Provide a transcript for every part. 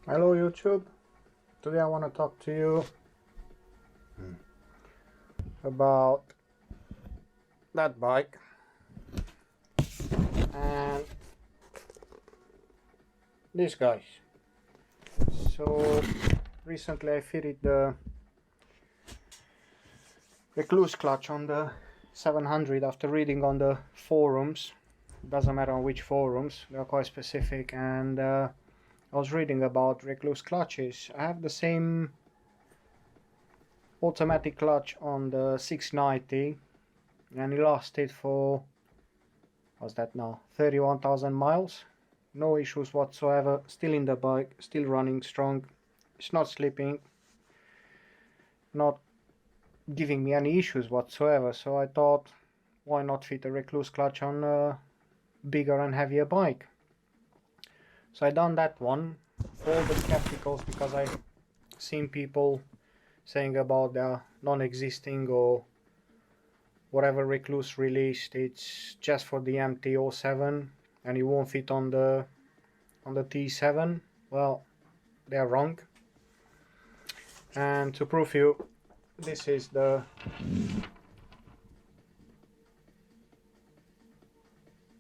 Hello YouTube, today I want to talk to you about that bike and these guys. So recently I fitted the Rekluse clutch on the 700 after reading on the forums. Doesn't matter on which forums, they are quite specific, and I was reading about Rekluse clutches. I have the same automatic clutch on the 690 and it lasted for, what's that now, 31,000 miles. No issues whatsoever, still in the bike, still running strong. It's not slipping, not giving me any issues whatsoever. So I thought, why not fit a Rekluse clutch on a bigger and heavier bike? So I done that one. All the skepticals, because I seen people saying about the non-existing or whatever Rekluse released, it's just for the MT-07 and it won't fit on the T7. Well, they're wrong. And to prove you, this is the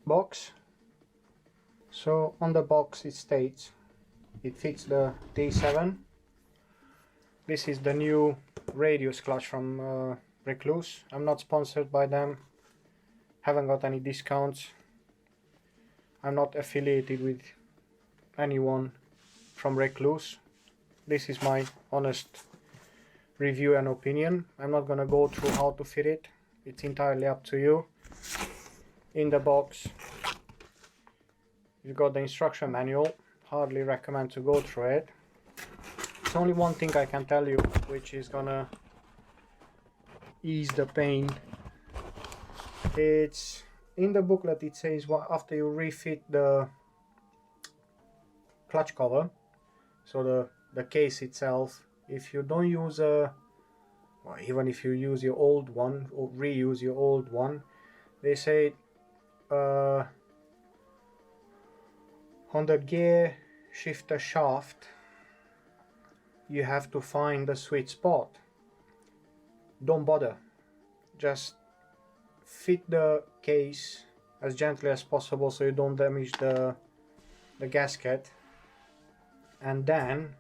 box. So on the box it states it fits the T7. This is the new radius clutch from Rekluse. I'm not sponsored by them, haven't got any discounts. I'm not affiliated with anyone from Rekluse. This is my honest review and opinion. I'm not gonna go through how to fit it. It's entirely up to you. In the box you've got the instruction manual. Hardly recommend to go through it. It's only one thing I can tell you which is gonna ease the pain. It's in the booklet. It says after you refit the clutch cover, so the case itself, if you don't use well, even if you use your old one or reuse your old one, they say on the gear shifter shaft you have to find the sweet spot. Don't bother, just fit the case as gently as possible so you don't damage the gasket. And then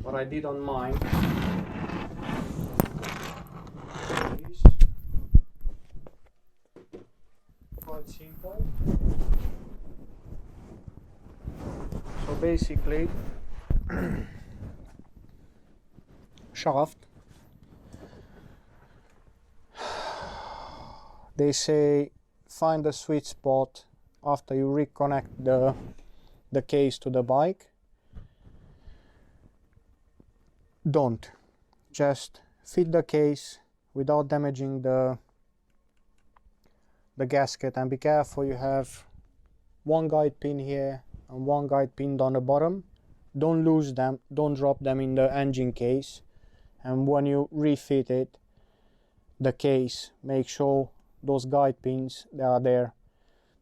what I did on mine is quite simple. So basically shaft, they say find the sweet spot after you reconnect the case to the bike. Don't, just fit the case without damaging the gasket, and be careful, you have one guide pin here and one guide pin on the bottom. Don't lose them, don't drop them in the engine case, and when you refit it, the case, make sure those guide pins, they are there.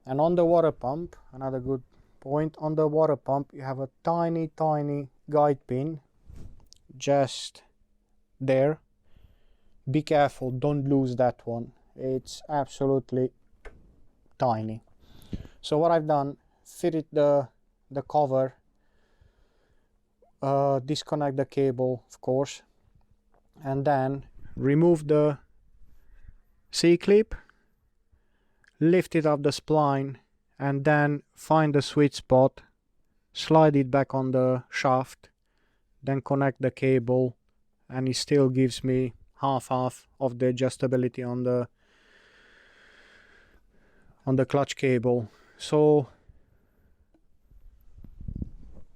And on the water pump, another good point, on the water pump you have a tiny guide pin just there. Be careful, don't lose that one, it's absolutely tiny. So what I've done, fitted the cover, disconnect the cable of course, and then remove the C-clip, lift it up the spline, and then find the sweet spot, slide it back on the shaft, then connect the cable, and it still gives me half of the adjustability on the clutch cable. So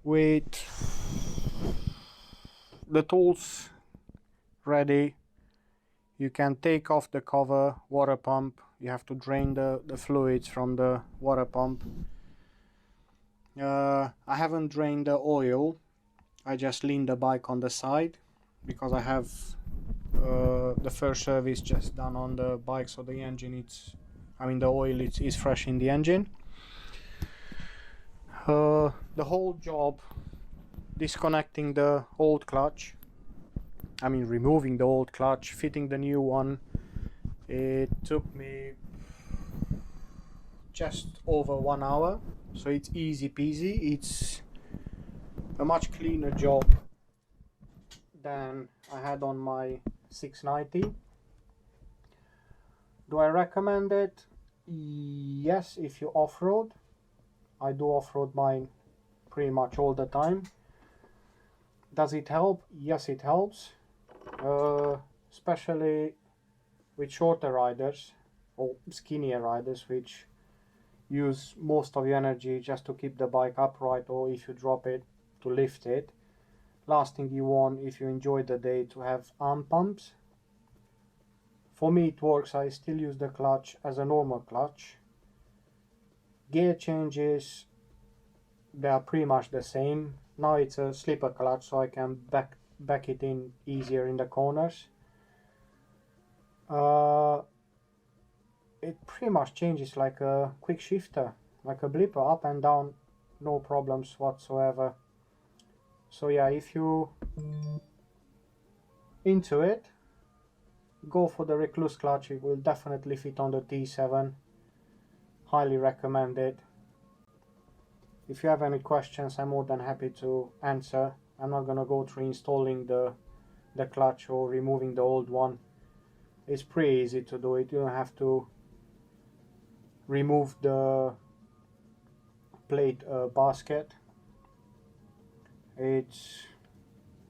with the tools ready, you can take off the cover, water pump. You have to drain the fluids from the water pump. I haven't drained the oil, I just leaned the bike on the side because I have the first service just done on the bike, so the engine, the oil is fresh in the engine. The whole job disconnecting the old clutch, I mean removing the old clutch, fitting the new one. It took me just over 1 hour, so it's easy peasy. It's a much cleaner job than I had on my 690. Do I recommend it? Yes, if you off-road. I do off-road mine pretty much all the time. Does it help? Yes, it helps, especially with shorter riders or skinnier riders, which use most of your energy just to keep the bike upright, or if you drop it, to lift it. Last thing you want, if you enjoy the day, to have arm pumps. For me it works. I still use the clutch as a normal clutch. Gear changes, they are pretty much the same. Now it's a slipper clutch, so I can back it in easier in the corners. It pretty much changes like a quick shifter, like a blipper, up and down, no problems whatsoever. So yeah, if you into it, go for the Rekluse clutch. It will definitely fit on the T7. Highly recommend it. If you have any questions, I'm more than happy to answer. I'm not gonna go through installing the clutch or removing the old one. It's pretty easy to do it. You don't have to remove the plate basket. It's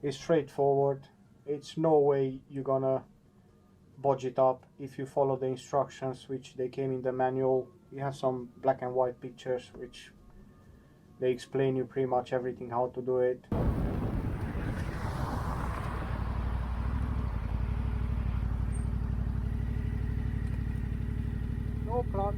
straightforward. It's no way you're gonna bodge it up if you follow the instructions which they came in the manual. You have some black and white pictures which they explain you pretty much everything how to do it. No clutch.